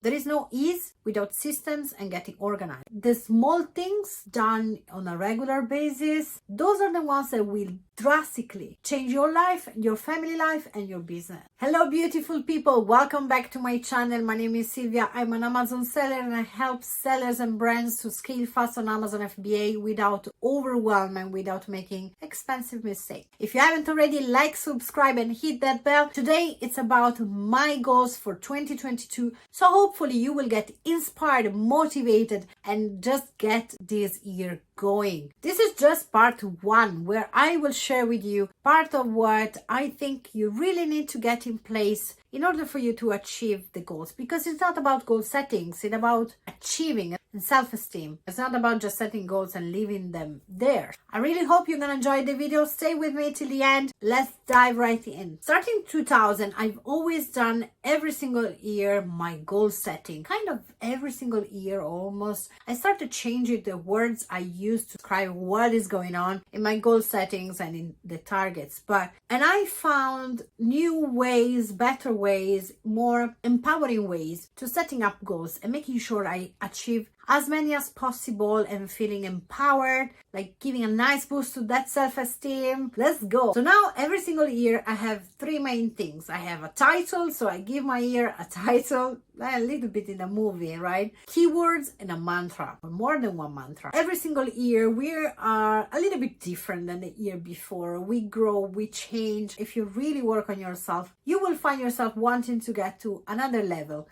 There is no ease without systems and getting organized. The small things done on a regular basis, those are the ones that will drastically change your life, your family life, and your business. Hello, beautiful people. Welcome back to my channel. My name is Silvia. I'm an Amazon seller and I help sellers and brands to scale fast on Amazon FBA without overwhelm and without making expensive mistakes. If you haven't already, like, subscribe, and hit that bell. Today, it's about my goals for 2022. So hopefully you will get inspired, motivated, and just get this year going. This is just part one, where I will share with you part of what I think you really need to get in place in order for you to achieve the goals, because it's not about goal settings, it's about achieving and self-esteem. It's not about just setting goals and leaving them there. I really hope you're gonna enjoy the video. Stay with me till the end. Let's dive right in. Starting 2000, I've always done every single year my goal setting, kind of every single year almost. I started changing the words I use to describe what is going on in my goal settings and in the targets. And I found new ways, better ways, more empowering ways to setting up goals and making sure I achieve as many as possible and feeling empowered, like giving a nice boost to that self-esteem. Let's go. So now every single year I have three main things. I have a title, so I give my year a title, a little bit in a movie, right? Keywords and a mantra, or more than one mantra. Every single year we are a little bit different than the year before. We grow, we change. If you really work on yourself, you will find yourself wanting to get to another level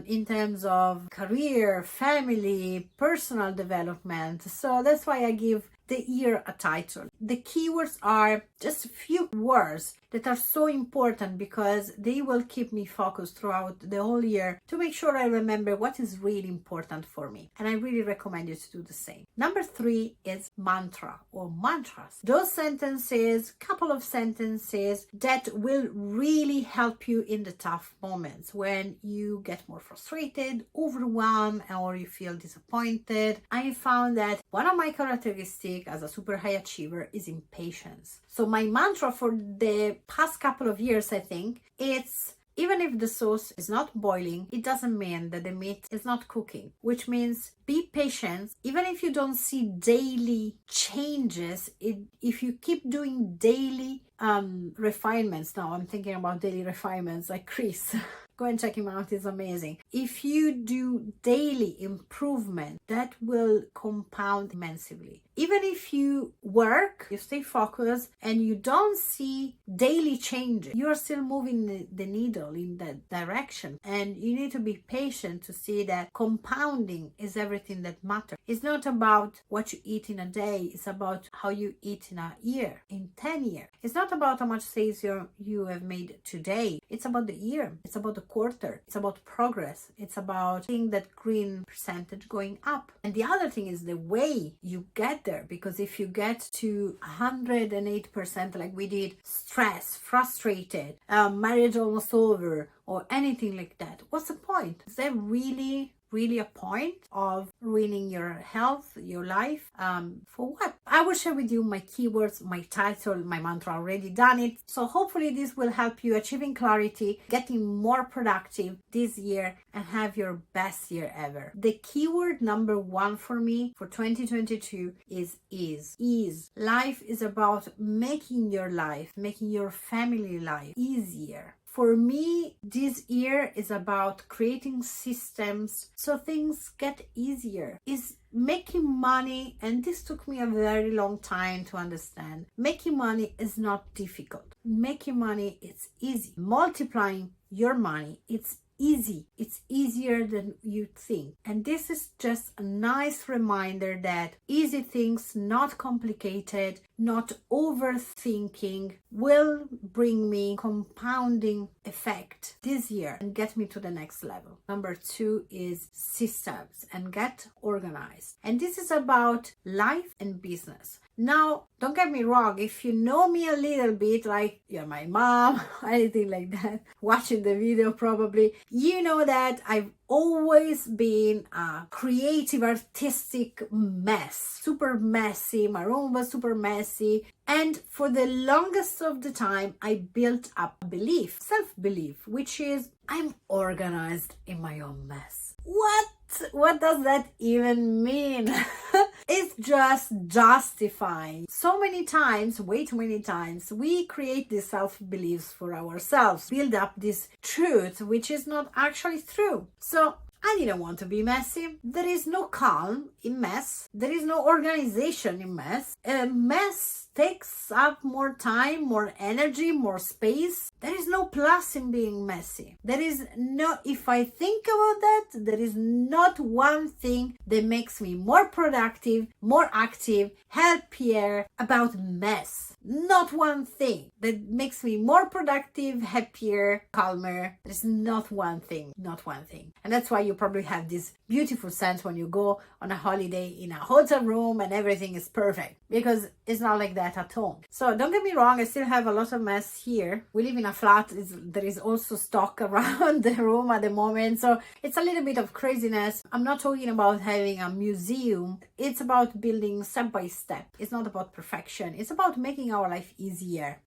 in terms of career, family, personal development. So that's why I give the year a title. The keywords are just a few words that are so important because they will keep me focused throughout the whole year to make sure I remember what is really important for me. And I really recommend you to do the same. Number 3 is mantra or mantras. Those sentences, couple of sentences that will really help you in the tough moments when you get more frustrated, overwhelmed, or you feel disappointed. I found that one of my characteristics as a super high achiever is impatience. So my mantra for the past couple of years, I think, it's even if the sauce is not boiling, it doesn't mean that the meat is not cooking, which means be patient. Even if you don't see daily changes, if you keep doing daily refinements, now I'm thinking about daily refinements like Chris. Go and check him out, it's amazing. If you do daily improvement, that will compound immensely. Even if you work, you stay focused, and you don't see daily changes, you are still moving the needle in that direction. And you need to be patient to see that compounding is everything that matters. It's not about what you eat in a day, it's about how you eat in a year, in 10 years. It's not about how much sales you have made today. It's about the year. It's about the quarter. It's about progress. It's about seeing that green percentage going up. And the other thing is the way you get there, because if you get to 108% like we did, stressed, frustrated, marriage almost over, or anything like that, what's the point? Is there really a point of ruining your health, your life? For what? I will share with you my keywords, my title, my mantra. Already done it. So hopefully this will help you achieving clarity, getting more productive this year, and have your best year ever. The keyword number 1 for me for 2022 is ease. Ease. Life is about making your life, making your family life easier. For me, this year is about creating systems so things get easier. Is making money, and this took me a very long time to understand. Making money is not difficult. Making money, it's easy. Multiplying your money, it's easy. It's easier than you think. And this is just a nice reminder that easy things, not complicated, not overthinking, will bring me compounding effect this year and get me to the next level. Number 2 is systems and get organized. And this is about life and business. Now, don't get me wrong, if you know me a little bit, like you're my mom, anything like that, watching the video probably, you know that I've always been a creative, artistic mess. Super messy. My room was super messy. And for the longest of the time, I built up a belief, self-belief, which is I'm organized in my own mess. What does that even mean? It's just justifying. So many times, way too many times, we create these self-beliefs for ourselves, build up this truth, which is not actually true. So I didn't want to be messy. There is no calm in mess. There is no organization in mess. A mess takes up more time, more energy, more space. There is no plus in being messy. There is no, if I think about that, there is not one thing that makes me more productive, more active, happier about mess. Not one thing that makes me more productive, happier, calmer. There's not one thing, not one thing. And that's why you probably have this beautiful sense when you go on a holiday in a hotel room and everything is perfect, because it's not like that at home. So don't get me wrong, I still have a lot of mess here. We live in a flat. There is also stock around the room at the moment. So it's a little bit of craziness. I'm not talking about having a museum. It's about building step by step. It's not about perfection. It's about making our life easier.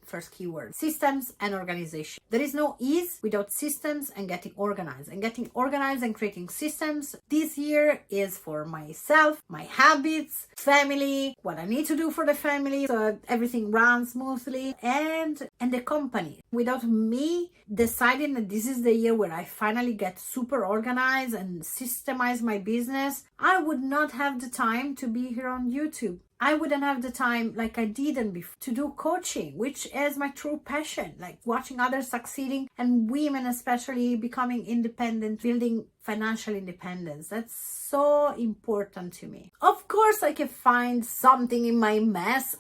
First keyword. Systems and organization. There is no ease without systems and getting organized. And getting organized and creating systems this year is for myself, my habits, family, what I need to do for the family so everything runs smoothly, and the company. Without me deciding that this is the year where I finally get super organized and systemize my business, I would not have the time to be here on YouTube. I wouldn't have the time like I didn't before to do coaching, which is my true passion, like watching others succeeding and women especially becoming independent, building financial independence. That's so important to me. Of course, I can find something in my mess,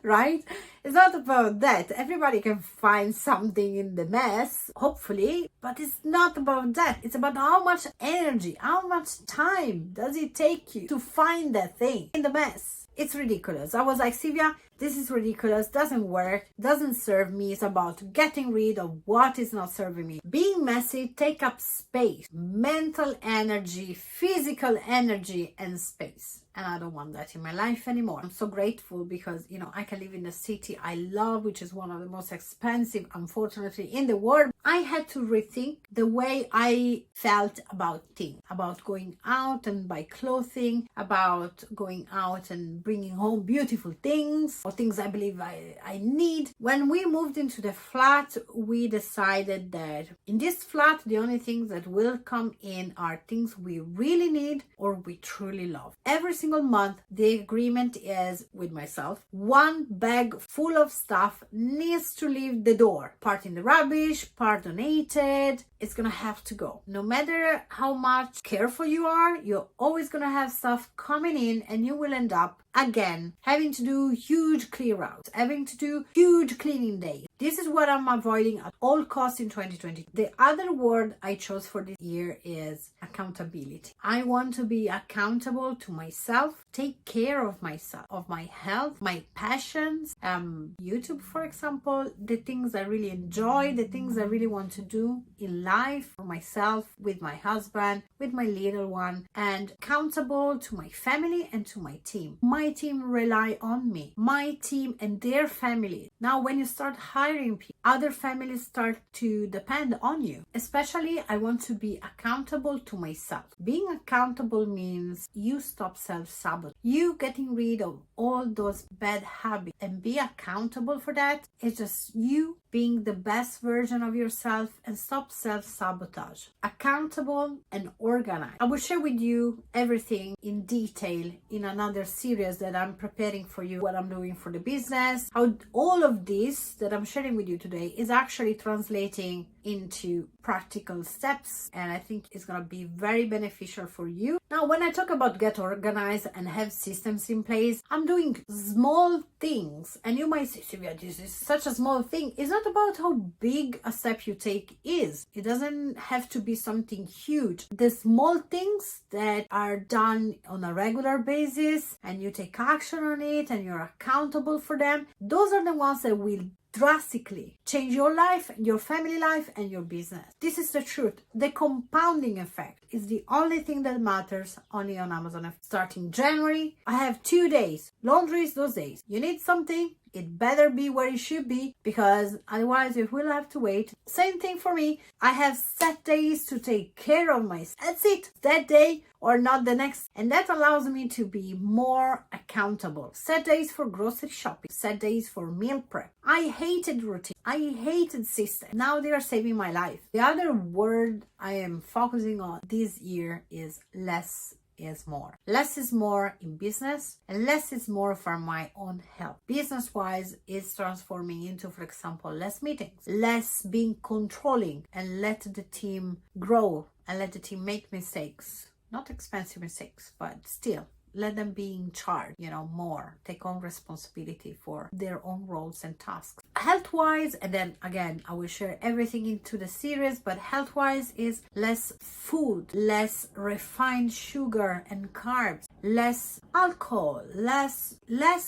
right? It's not about that. Everybody can find something in the mess, hopefully, but it's not about that. It's about how much energy, how much time does it take you to find that thing in the mess. It's ridiculous. I was like, Silvia, this is ridiculous, doesn't work, doesn't serve me. It's about getting rid of what is not serving me. Being messy take up space, mental energy, physical energy, and space. And I don't want that in my life anymore. I'm so grateful because, I can live in the city I love, which is one of the most expensive, unfortunately, in the world. I had to rethink the way I felt about things, about going out and buy clothing, about going out and bringing home beautiful things or things I believe I need. When we moved into the flat, we decided that in this flat, the only things that will come in are things we really need or we truly love. Every single month, the agreement is with myself, one bag full of stuff needs to leave the door. Part in the rubbish, part donated. It's gonna have to go. No matter how much careful you are, you're always gonna have stuff coming in and you will end up again having to do huge clear outs, having to do huge cleaning days. This is what I'm avoiding at all costs in 2020. The other word I chose for this year is accountability. I want to be accountable to myself, take care of myself, of my health, my passions, YouTube, for example, the things I really enjoy, the things I really want to do in life for myself, with my husband, with my little one, and accountable to my family and to my team. My team rely on me, my team and their family. Now, when you start hiring people, other families start to depend on you. Especially, I want to be accountable to myself. Being accountable means you stop self-sabotage. You getting rid of all those bad habits and be accountable for that. It's just you being the best version of yourself and stop self-sabotage. Accountable and organized. I will share with you everything in detail in another series that I'm preparing for you, what I'm doing for the business, how all of this that I'm sharing with you today is actually translating into practical steps, and I think it's going to be very beneficial for you. Now, when I talk about get organized and have systems in place, I'm doing small things, and you might say, Silvia, this is such a small thing. It's not about how big a step you take is. It doesn't have to be something huge. The small things that are done on a regular basis and you take action on it and you're accountable for them, those are the ones that will drastically change your life, your family life, and your business. This is the truth. The compounding effect is the only thing that matters only on Amazon. Starting January, I have 2 days. Laundry is those days. You need something, it better be where it should be, because otherwise you will have to wait. Same thing for me. I have set days to take care of myself. That's it. That day or not the next. And that allows me to be more accountable. Set days for grocery shopping. Set days for meal prep. I hated routine. I hated systems. Now they are saving my life. The other word I am focusing on this year is less is more. Less is more in business, and less is more for my own health. Business-wise, it's transforming into, for example, less meetings, less being controlling, and let the team grow and let the team make mistakes. Not expensive mistakes, but still. Let them be in charge, more. Take on responsibility for their own roles and tasks. Health-wise, and then again, I will share everything into the series, but health-wise is less food, less refined sugar and carbs, less alcohol, less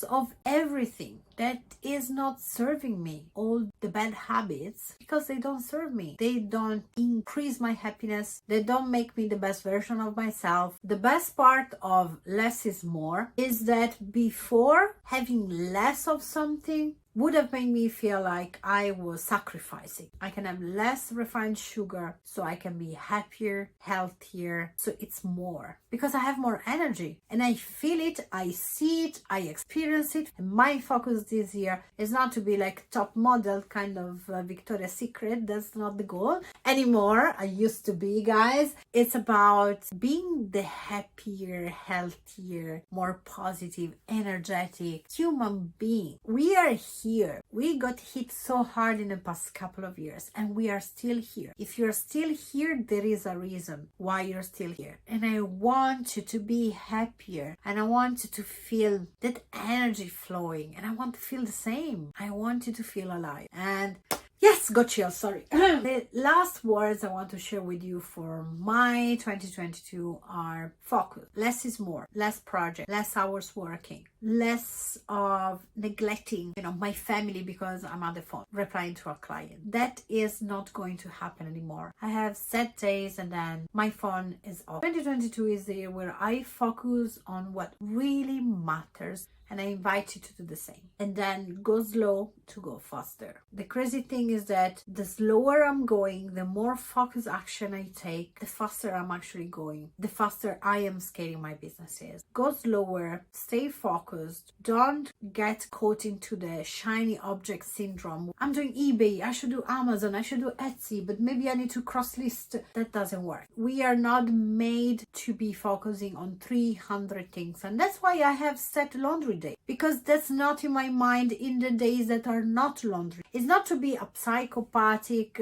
of everything that is not serving me. All the bad habits, because they don't serve me. They don't increase my happiness. They don't make me the best version of myself. The best part of less is more is that before, having less of something would have made me feel like I was sacrificing. I can have less refined sugar so I can be happier, healthier. So it's more because I have more energy and I feel it, I see it, I experience it. And my focus this year is not to be like top model kind of Victoria's Secret. That's not the goal anymore. I used to be, guys. It's about being the happier, healthier, more positive, energetic human being. We are here. We got hit so hard in the past couple of years and we are still here. If you're still here, there is a reason why you're still here. And I want you to be happier and I want you to feel that energy flowing and I want to feel the same. I want you to feel alive. And yes, got chills, sorry. The last words I want to share with you for my 2022 are focus. Less is more. Less project. Less hours working. Less of neglecting, my family because I'm on the phone replying to a client. That is not going to happen anymore. I have set days and then my phone is off. 2022 is the year where I focus on what really matters. And I invite you to do the same. And then go slow to go faster. The crazy thing is that the slower I'm going, the more focused action I take, the faster I'm actually going. The faster I am scaling my businesses. Go slower, stay focused. Don't get caught into the shiny object syndrome. I'm doing eBay, I should do Amazon, I should do Etsy, but maybe I need to cross list. That doesn't work. We are not made to be focusing on 300 things. And that's why I have set laundry day, because that's not in my mind in the days that are not laundry. It's not to be a psychopathic,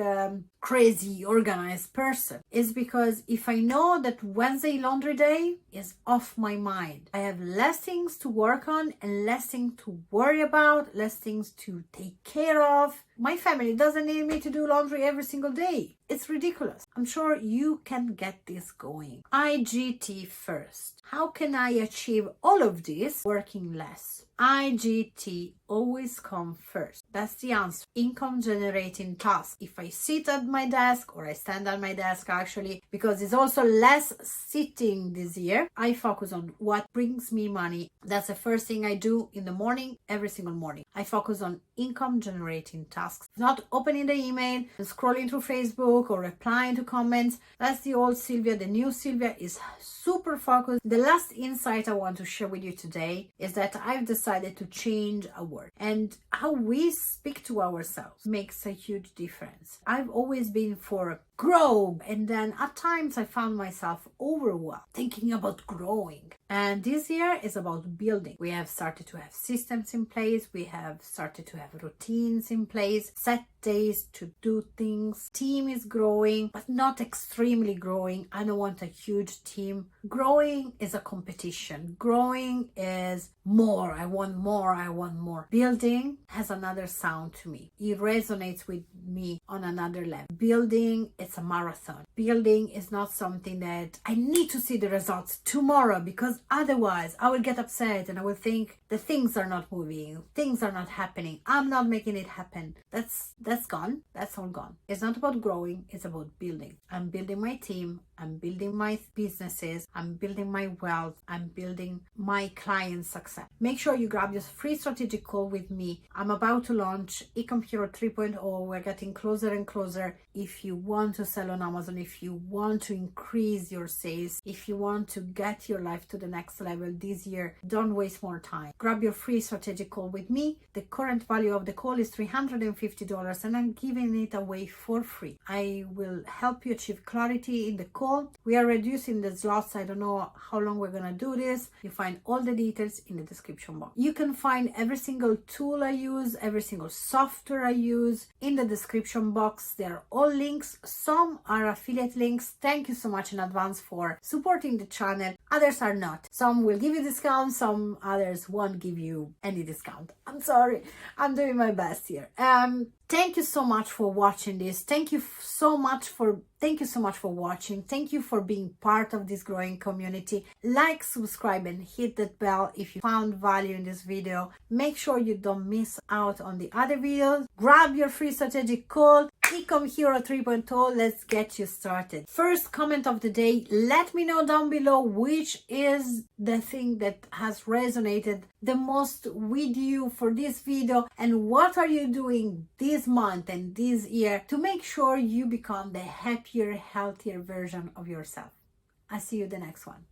crazy, organized person. It's because if I know that Wednesday laundry day is off my mind, I have less things to work on and less things to worry about, less things to take care of. My family doesn't need me to do laundry every single day. It's ridiculous. I'm sure you can get this going. IGT First. How can I achieve all of this working less? IGT always come first. That's the answer. Income generating tasks. If I sit at my desk or I stand at my desk actually, because it's also less sitting this year, I focus on what brings me money. That's the first thing I do in the morning, every single morning. I focus on income generating tasks. Not opening the email and scrolling through Facebook or replying to comments. That's the old Silvia. The new Silvia is super focused. The last insight I want to share with you today is that I've decided to change a word, and how we speak to ourselves makes a huge difference. I've always been for grow, and then at times I found myself overwhelmed thinking about growing. And this year is about building. We have started to have systems in place. We have started to have routines in place, set days to do things. Team is growing, but not extremely growing. I don't want a huge team. Growing is a competition. Growing is more. I want more. I want more. Building has another sound to me. It resonates with me on another level. Building, it's a marathon. Building is not something that I need to see the results tomorrow because because otherwise I will get upset and I will think the things are not moving, things are not happening, I'm not making it happen. That's gone. That's all gone. It's not about growing, it's about building. I'm building my team, I'm building my businesses, I'm building my wealth, I'm building my client success. Make sure you grab your free strategic call with me. I'm about to launch eCommerce Hero 3.0. We're getting closer and closer. If you want to sell on Amazon, if you want to increase your sales, if you want to get your life to the next level this year, don't waste more time. Grab your free strategic call with me. The current value of the call is $350 and I'm giving it away for free. I will help you achieve clarity in the call. We are reducing the slots. I don't know how long we're gonna do this. You find all the details in the description box. You can find every single tool I use, every single software I use in the description box. They're all links. Some are affiliate links. Thank you so much in advance for supporting the channel. Others are not. Some will give you discounts, some others won't give you any discount. I'm sorry. I'm doing my best here. Thank you so much for watching this. Thank you so much for watching. Thank you for being part of this growing community. Like, subscribe, and hit that bell if you found value in this video. Make sure you don't miss out on the other videos. Grab your free strategic call. eCommerce Hero 3.0. Let's get you started. First comment of the day. Let me know down below which is the thing that has resonated the most with you for this video, and what are you doing this month and this year to make sure you become the happier, healthier version of yourself. I'll see you the next one.